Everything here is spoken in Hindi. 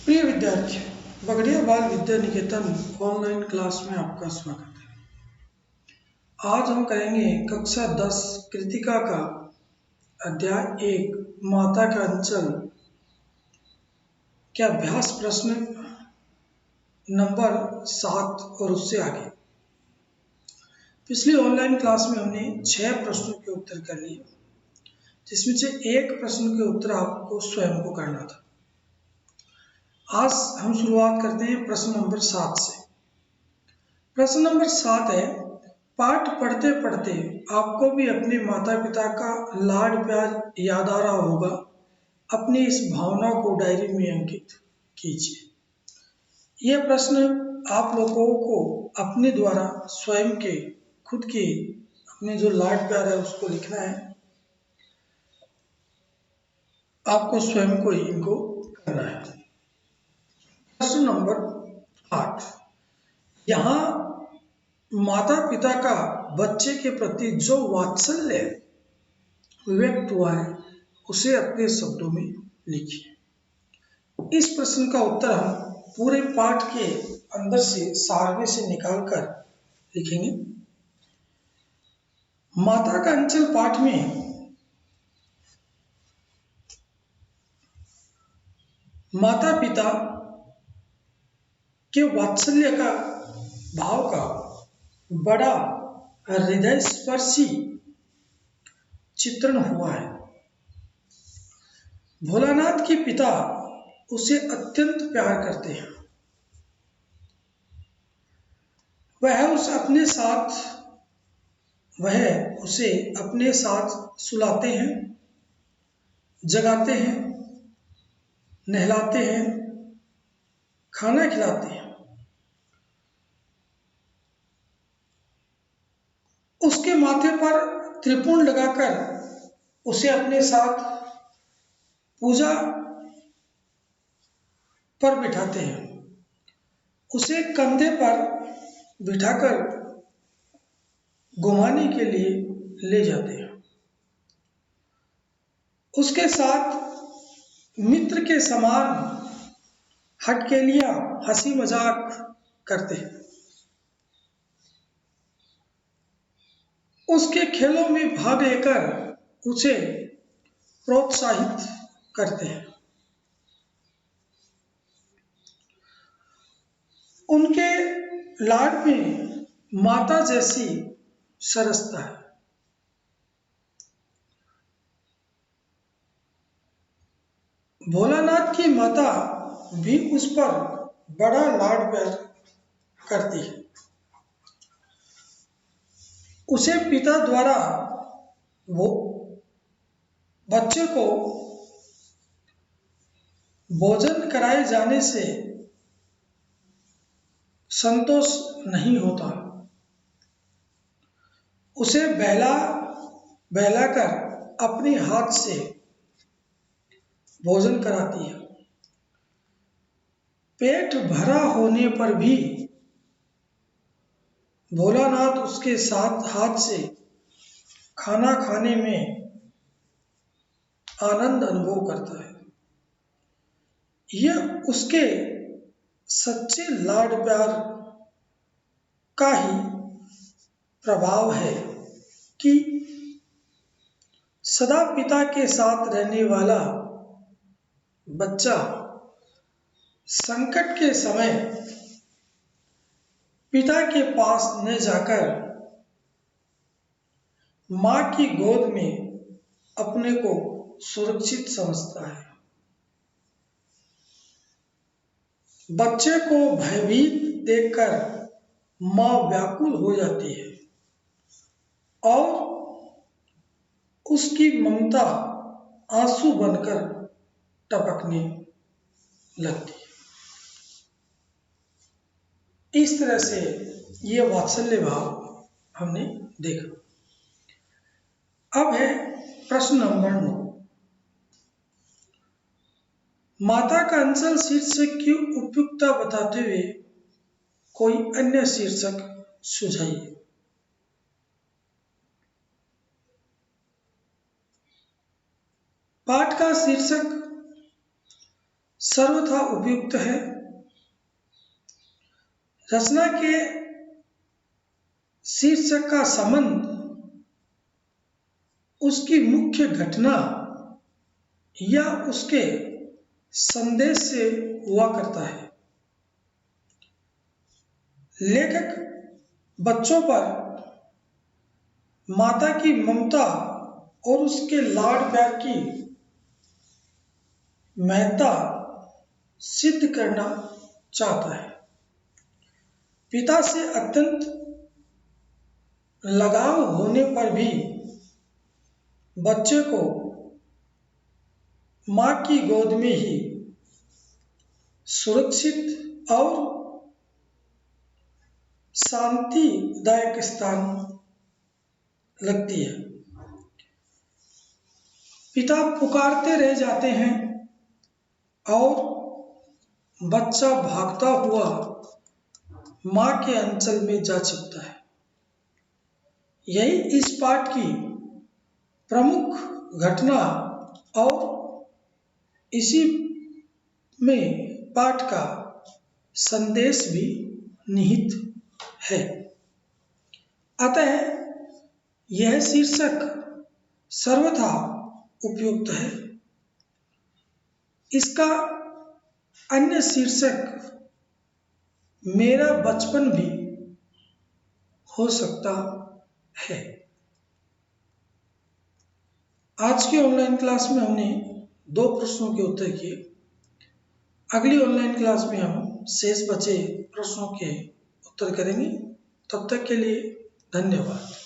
प्रिय विद्यार्थी, बगड़िया बाल विद्या निकेतन ऑनलाइन क्लास में आपका स्वागत है। आज हम करेंगे कक्षा 10 कृतिका का अध्याय 1 माता का अंचल के अभ्यास प्रश्न नंबर 7 और उससे आगे। पिछली ऑनलाइन क्लास में हमने 6 प्रश्नों के उत्तर कर लिए, जिसमें से एक प्रश्न के उत्तर आपको स्वयं को करना था। आज हम शुरुआत करते हैं प्रश्न नंबर 7 से। प्रश्न नंबर 7 है, पाठ पढ़ते पढ़ते आपको भी अपने माता पिता का लाड प्यार याद आ रहा होगा। अपनी इस भावना को डायरी में अंकित कीजिए। यह प्रश्न आप लोगों को अपने द्वारा स्वयं के खुद के अपने जो लाड प्यार है उसको लिखना है। आपको स्वयं को ही इनको करना है। प्रश्न नंबर 8, यहाँ माता पिता का बच्चे के प्रति जो वात्सल्य व्यक्त हुआ है उसे अपने शब्दों में लिखिए। इस प्रश्न का उत्तर हम पूरे पाठ के अंदर से सार में से निकालकर लिखेंगे। माता का अंचल पाठ में माता पिता के वात्सल्य का भाव का बड़ा हृदय स्पर्शी चित्रण हुआ है। भोलानाथ के पिता उसे अत्यंत प्यार करते हैं। वह उसे अपने साथ सुलाते हैं, जगाते हैं, नहलाते हैं, खाना खिलाते हैं। उसके माथे पर त्रिपुंड लगाकर उसे अपने साथ पूजा पर बिठाते हैं। उसे कंधे पर बिठाकर घुमाने के लिए ले जाते हैं। उसके साथ मित्र के समान हटकेलियां हंसी मजाक करते हैं। उसके खेलों में भाग लेकर उसे प्रोत्साहित करते हैं। उनके लाड में माता जैसी सरसता है। भोलानाथ की माता भी उस पर बड़ा लाड प्यार करती है। उसे पिता द्वारा वो बच्चे को भोजन कराए जाने से संतोष नहीं होता। उसे बहलाकर अपने हाथ से भोजन कराती है। पेट भरा होने पर भी भोलानाथ उसके साथ हाथ से खाना खाने में आनंद अनुभव करता है। यह उसके सच्चे लाड प्यार का ही प्रभाव है कि सदा पिता के साथ रहने वाला बच्चा संकट के समय पिता के पास न जाकर मां की गोद में अपने को सुरक्षित समझता है। बच्चे को भयभीत देखकर मां व्याकुल हो जाती है और उसकी ममता आंसू बनकर टपकने लगती है। इस तरह से यह वात्सल्य भाव हमने देखा। अब है प्रश्न नंबर 9, माता का अंचल शीर्षक की उपयुक्तता बताते हुए कोई अन्य शीर्षक सुझाइए। पाठ का शीर्षक सर्वथा उपयुक्त है। रचना के शीर्षक का संबंध उसकी मुख्य घटना या उसके संदेश से हुआ करता है। लेखक बच्चों पर माता की ममता और उसके लाड प्यार की महत्ता सिद्ध करना चाहता है। पिता से अत्यंत लगाव होने पर भी बच्चे को मां की गोद में ही सुरक्षित और शांतिदायक स्थान लगती है। पिता पुकारते रह जाते हैं और बच्चा भागता हुआ मां के अंचल में जा छिपता है। यही इस पाठ की प्रमुख घटना और इसी में पाठ का संदेश भी निहित है। अतः यह शीर्षक सर्वथा उपयुक्त है। इसका अन्य शीर्षक मेरा बचपन भी हो सकता है। आज की ऑनलाइन क्लास में हमने 2 प्रश्नों के उत्तर किए। अगली ऑनलाइन क्लास में हम शेष बचे प्रश्नों के उत्तर करेंगे। तब तक के लिए धन्यवाद।